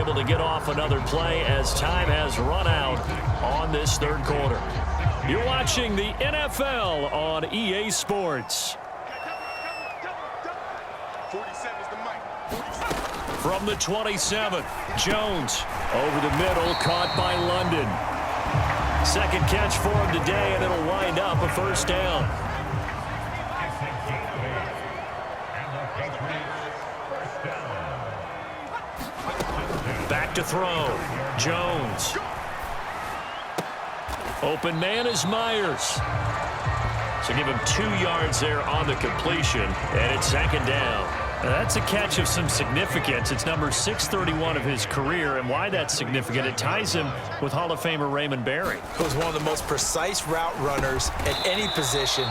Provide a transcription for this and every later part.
able to get off another play as time has run out on this third quarter. You're watching the NFL on EA Sports. From the 27, Jones over the middle, caught by London. Second catch for him today, and it'll wind up a first down. Back to throw. Jones. Open man is Myers. So give him 2 yards there on the completion, and it's second down. Now that's a catch of some significance. It's number 631 of his career, and why that's significant, it ties him with Hall of Famer Raymond Berry. He was one of the most precise route runners at any position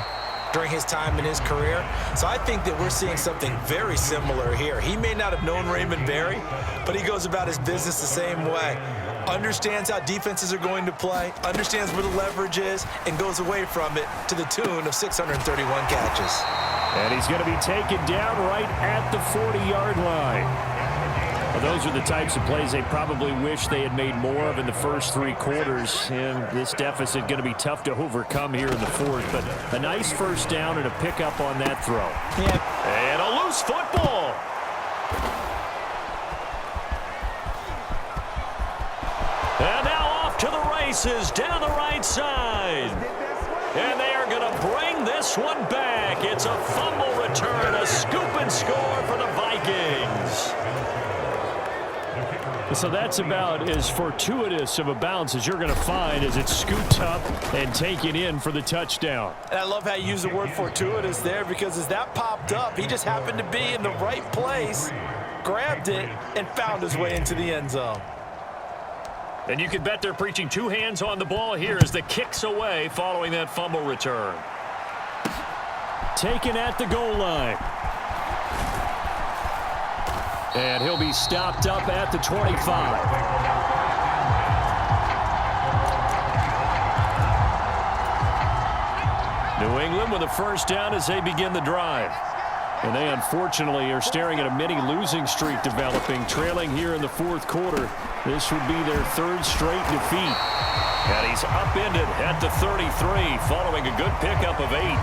during his time in his career. So I think that we're seeing something very similar here. He may not have known Raymond Berry, but he goes about his business the same way. Understands how defenses are going to play, understands where the leverage is, and goes away from it to the tune of 631 catches. And he's going to be taken down right at the 40-yard line. Well, those are the types of plays they probably wish they had made more of in the first 3 quarters. And this deficit going to be tough to overcome here in the fourth. But a nice first down and a pickup on that throw. Yeah. And a loose football. And now off to the races down the right side. And they are going to bring this one back. It's a fumble return, a scoop and score for the Vikings. So that's about as fortuitous of a bounce as you're going to find as it's scooped up and taken in for the touchdown. And I love how you use the word fortuitous there, because as that popped up, he just happened to be in the right place, grabbed it, and found his way into the end zone. And you can bet they're preaching 2 hands on the ball here as the kick's away following that fumble return. Taken at the goal line. And he'll be stopped up at the 25. New England with a first down as they begin the drive. And they unfortunately are staring at a mini losing streak developing, trailing here in the fourth quarter. This would be their 3rd straight defeat. And he's upended at the 33 following a good pickup of 8.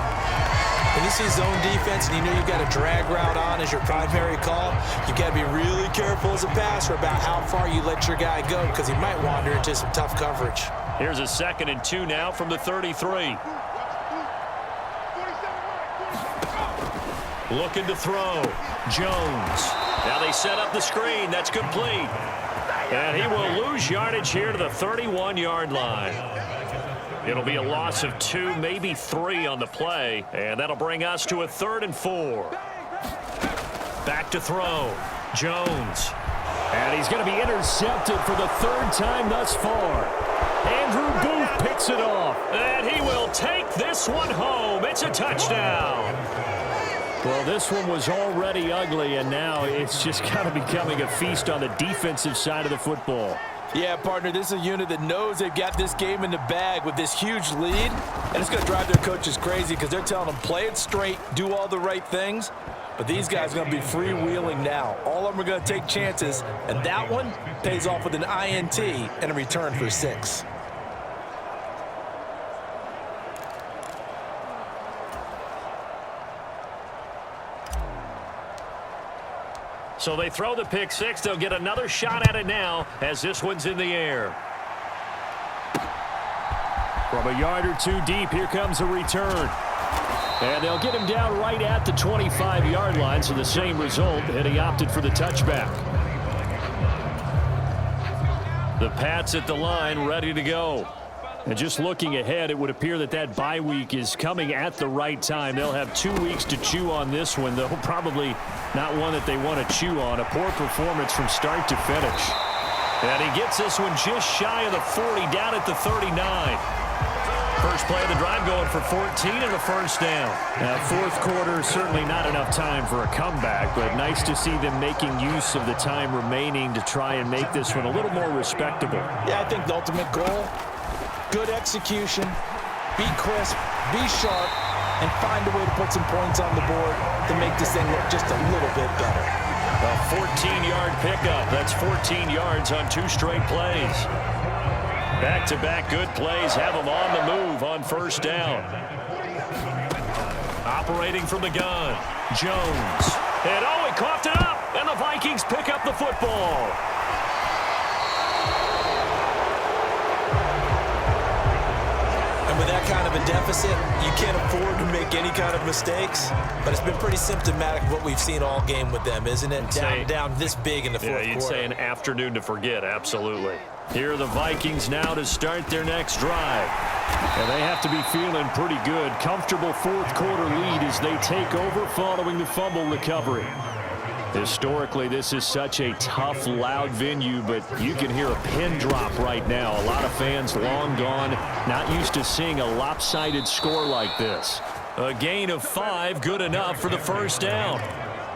When you see zone defense and you know you've got a drag route on as your primary call, you've got to be really careful as a passer about how far you let your guy go, because he might wander into some tough coverage. Here's a 2nd and 2 now from the 33. Looking to throw. Jones. Now they set up the screen. That's complete. And he will lose yardage here to the 31-yard line. It'll be a loss of 2, maybe 3 on the play. And that'll bring us to a 3rd and 4. Back to throw. Jones. And he's going to be intercepted for the 3rd time thus far. Andrew Booth picks it off. And he will take this one home. It's a touchdown. Well, this one was already ugly, and now it's just kind of becoming a feast on the defensive side of the football. Yeah, partner, this is a unit that knows they've got this game in the bag with this huge lead, and it's going to drive their coaches crazy because they're telling them play it straight, do all the right things. But these guys are going to be freewheeling now. All of them are going to take chances, and that one pays off with an INT and a return for 6. So they throw the pick 6. They'll get another shot at it now as this one's in the air. From a yard or 2 deep, here comes a return. And they'll get him down right at the 25-yard line, so the same result, and he opted for the touchback. The Pats at the line, ready to go. And just looking ahead, it would appear that that bye week is coming at the right time. They'll have 2 weeks to chew on this one, though probably not one that they want to chew on. A poor performance from start to finish. And he gets this one just shy of the 40, down at the 39. First play of the drive going for 14 and a first down. Now, fourth quarter, certainly not enough time for a comeback, but nice to see them making use of the time remaining to try and make this one a little more respectable. Yeah, I think the ultimate goal, good execution, be crisp, be sharp, and find a way to put some points on the board to make this thing look just a little bit better. A 14-yard pickup. That's 14 yards on 2 straight plays. Back-to-back good plays have them on the move on first down. Operating from the gun, Jones. And he coughed it up, and the Vikings pick up the football. And with that kind of a deficit, you can't afford to make any kind of mistakes. But it's been pretty symptomatic of what we've seen all game with them, isn't it? Down this big in the fourth quarter. Yeah, you'd say an afternoon to forget, absolutely. Here are the Vikings now to start their next drive. And they have to be feeling pretty good. Comfortable fourth quarter lead as they take over following the fumble recovery. Historically, this is such a tough, loud venue, but you can hear a pin drop right now. A lot of fans long gone, not used to seeing a lopsided score like this. A gain of 5, good enough for the first down.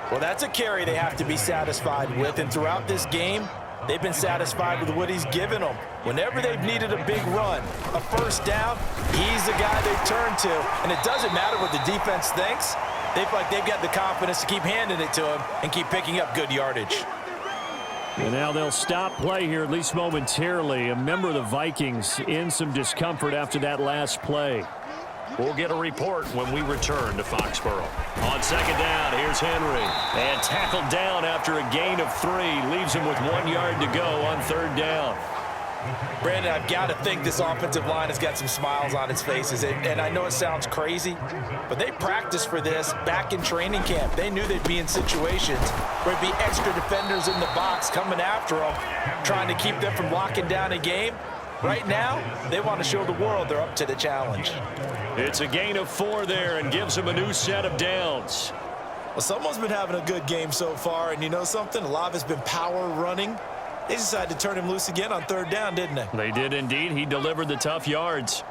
Well, that's a carry they have to be satisfied with, and throughout this game, they've been satisfied with what he's given them. Whenever they've needed a big run, a first down, he's the guy they turn to. And it doesn't matter what the defense thinks. They feel like they've got the confidence to keep handing it to him and keep picking up good yardage. And now they'll stop play here, at least momentarily. A member of the Vikings in some discomfort after that last play. We'll get a report when we return to Foxborough. On second down, here's Henry. And tackled down after a gain of 3. Leaves him with 1 yard to go on third down. Brandon, I've got to think this offensive line has got some smiles on its faces. And I know it sounds crazy, but they practiced for this back in training camp. They knew they'd be in situations where there'd be extra defenders in the box coming after them, trying to keep them from locking down a game. Right now, they want to show the world they're up to the challenge. It's a gain of 4 there and gives them a new set of downs. Well, someone's been having a good game so far, and you know something? A lot of it's been power running. They decided to turn him loose again on third down, didn't they? They did indeed. He delivered the tough yards.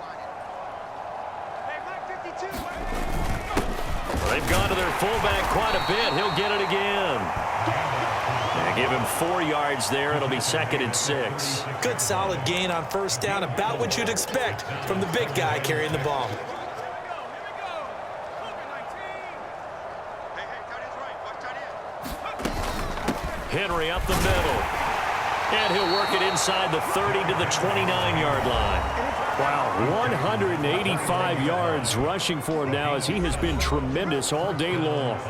They've gone to their fullback quite a bit. He'll get it again. And give him 4 yards there. It'll be 2nd and 6. Good solid gain on first down, about what you'd expect from the big guy carrying the ball. Henry up the middle. And he'll work it inside the 30 to the 29-yard line. Wow, 185 yards rushing for him now as he has been tremendous all day long.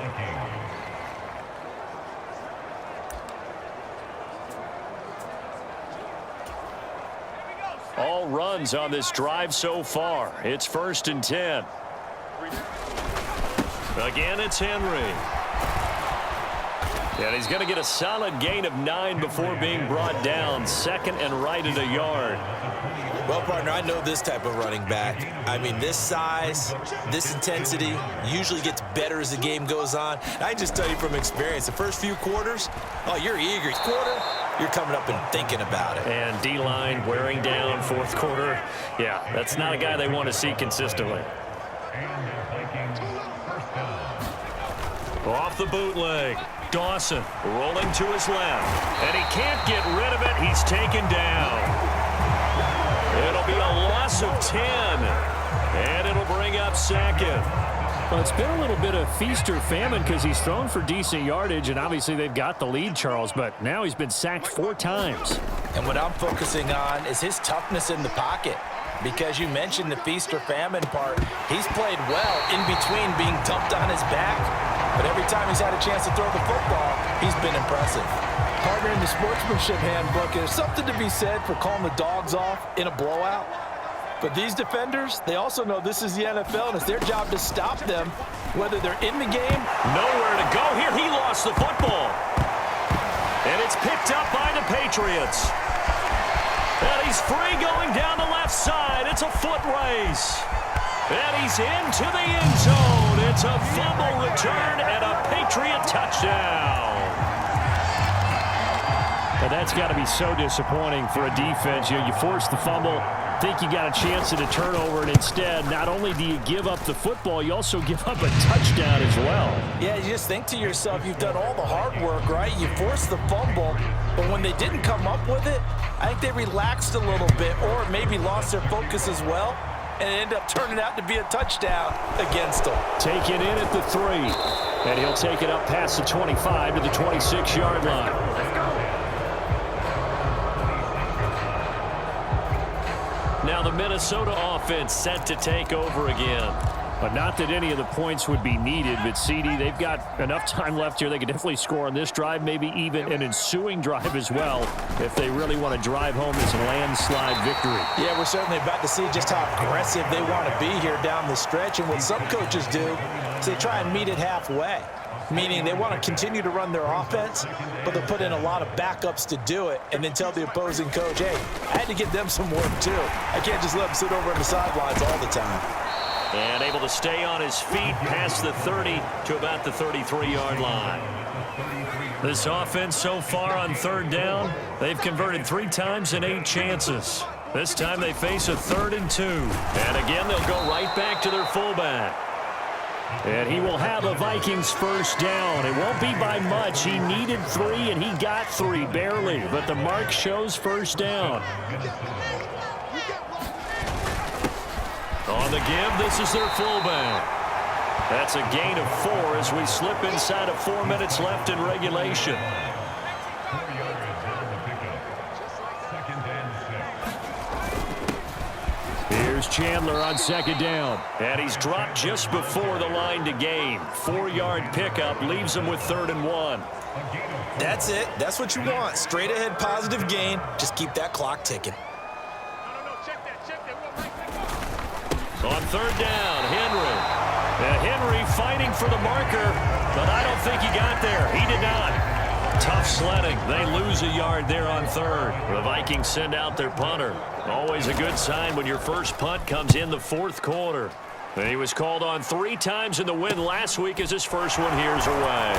All runs on this drive so far. It's 1st and 10. Again, it's Henry. And he's going to get a solid gain of 9 before being brought down. 2nd and right at a yard. Well, partner, I know this type of running back. I mean, this size, this intensity usually gets better as the game goes on. And I just tell you from experience, the first few quarters, oh, you're eager. Quarter, you're coming up and thinking about it. And D-line wearing down 4th quarter. Yeah, that's not a guy they want to see consistently. Off the bootleg. Dawson rolling to his left. And he can't get rid of it. He's taken down. It'll be a loss of 10. And it'll bring up 2nd. Well, it's been a little bit of feast or famine because he's thrown for decent yardage, and obviously they've got the lead, Charles, but now he's been sacked 4 times. And what I'm focusing on is his toughness in the pocket. Because you mentioned the feast or famine part, he's played well in between being dumped on his back. But every time he's had a chance to throw the football, he's been impressive. Partner, in the sportsmanship handbook, there's something to be said for calling the dogs off in a blowout. But these defenders, they also know this is the NFL, and it's their job to stop them, whether they're in the game. Nowhere to go here. He lost the football. And it's picked up by the Patriots. And he's free going down the left side. It's a foot race. And he's into the end zone. It's a fumble return and a Patriot touchdown. But that's got to be so disappointing for a defense. You force the fumble, think you got a chance at a turnover, and instead, not only do you give up the football, you also give up a touchdown as well. Yeah, you just think to yourself, you've done all the hard work, right? You forced the fumble, but when they didn't come up with it, I think they relaxed a little bit or maybe lost their focus as well, and it ended up turning out to be a touchdown against them. Taken in at the 3. And he'll take it up past the 25 to the 26-yard line. Now the Minnesota offense set to take over again. But not that any of the points would be needed, but CD, they've got enough time left here. They could definitely score on this drive, maybe even an ensuing drive as well, if they really want to drive home this landslide victory. Yeah, we're certainly about to see just how aggressive they want to be here down the stretch. And what some coaches do is they try and meet it halfway, meaning they want to continue to run their offense, but they'll put in a lot of backups to do it and then tell the opposing coach, hey, I had to give them some work too. I can't just let them sit over on the sidelines all the time. And able to stay on his feet past the 30 to about the 33-yard line. This offense so far on third down, they've converted 3 times in 8 chances. This time they face a 3rd and 2. And again, they'll go right back to their fullback. And he will have a Vikings first down. It won't be by much. He needed 3, and he got 3, barely. But the mark shows first down. On the give, this is their fullback. That's a gain of 4 as we slip inside of 4 minutes left in regulation. Here's Chandler on second down. And he's dropped just before the line to gain. 4-yard pickup leaves him with 3rd and 1. That's it. That's what you want. Straight ahead positive gain. Just keep that clock ticking. On third down, Henry. Henry fighting for the marker, but I don't think he got there. He did not. Tough sledding. They lose a yard there on third. The Vikings send out their punter. Always a good sign when your first punt comes in the 4th quarter. And he was called on 3 times in the win last week as his first one here's away.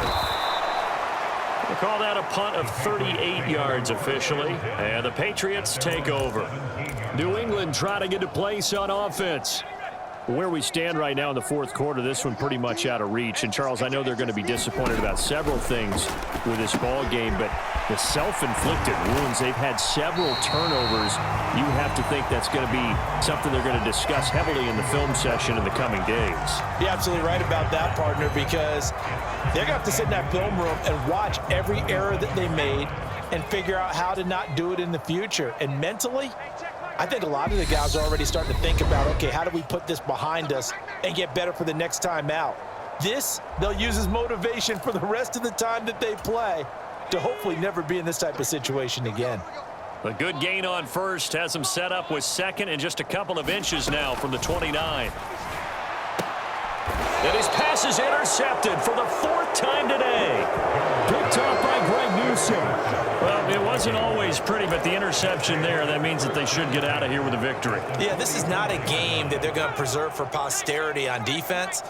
We'll call that a punt of 38 yards officially. And the Patriots take over. New England trying to get a place on offense. Where we stand right now in the 4th quarter, this one pretty much out of reach. And, Charles, I know they're going to be disappointed about several things with this ball game, but the self-inflicted wounds, they've had several turnovers. You have to think that's going to be something they're going to discuss heavily in the film session in the coming days. You're absolutely right about that, partner, because they're going to have to sit in that film room and watch every error that they made and figure out how to not do it in the future. And mentally, I think a lot of the guys are already starting to think about, okay, how do we put this behind us and get better for the next time out? This, they'll use as motivation for the rest of the time that they play to hopefully never be in this type of situation again. A good gain on first has them set up with 2nd and just a couple of inches now from the 29. And his pass is intercepted for the 4th time today. Picked off by Greg Newsome. Well, it wasn't always pretty, but the interception there, that means that they should get out of here with a victory. Yeah, this is not a game that they're going to preserve for posterity on defense,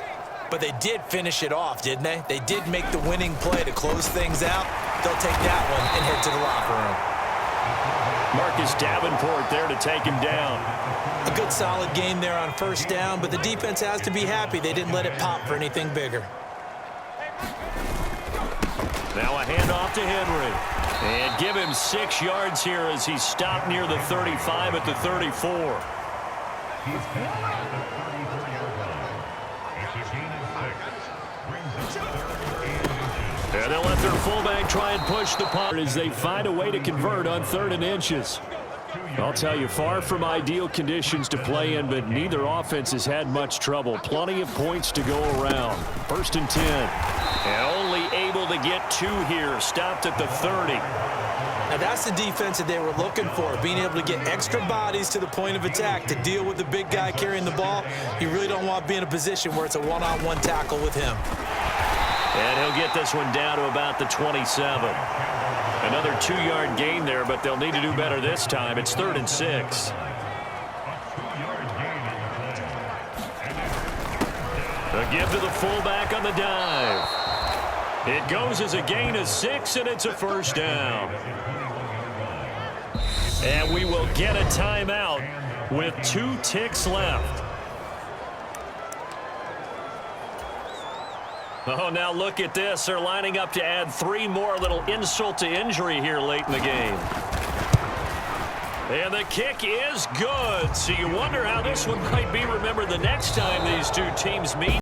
but they did finish it off, didn't they? They did make the winning play to close things out. They'll take that one and head to the locker room. Marcus Davenport there to take him down. A good solid game there on first down, but the defense has to be happy they didn't let it pop for anything bigger. Now a handoff to Henry. And give him 6 yards here as he's stopped near the 35 at the 34. And they'll let their fullback try and push the punt as they find a way to convert on 3rd and inches. I'll tell you, far from ideal conditions to play in, but neither offense has had much trouble. Plenty of points to go around. 1st and 10. And only able to get 2 here. Stopped at the 30. Now that's the defense that they were looking for, being able to get extra bodies to the point of attack to deal with the big guy carrying the ball. You really don't want to be in a position where it's a one-on-one tackle with him. And he'll get this one down to about the 27. Another 2-yard gain there, but they'll need to do better this time. It's 3rd and 6. A give to the fullback on the dive. It goes as a gain of 6, and it's a first down. And we will get a timeout with 2 ticks left. Oh, now look at this. They're lining up to add 3 more, little insult to injury here late in the game. And the kick is good. So you wonder how this one might be remembered the next time these two teams meet.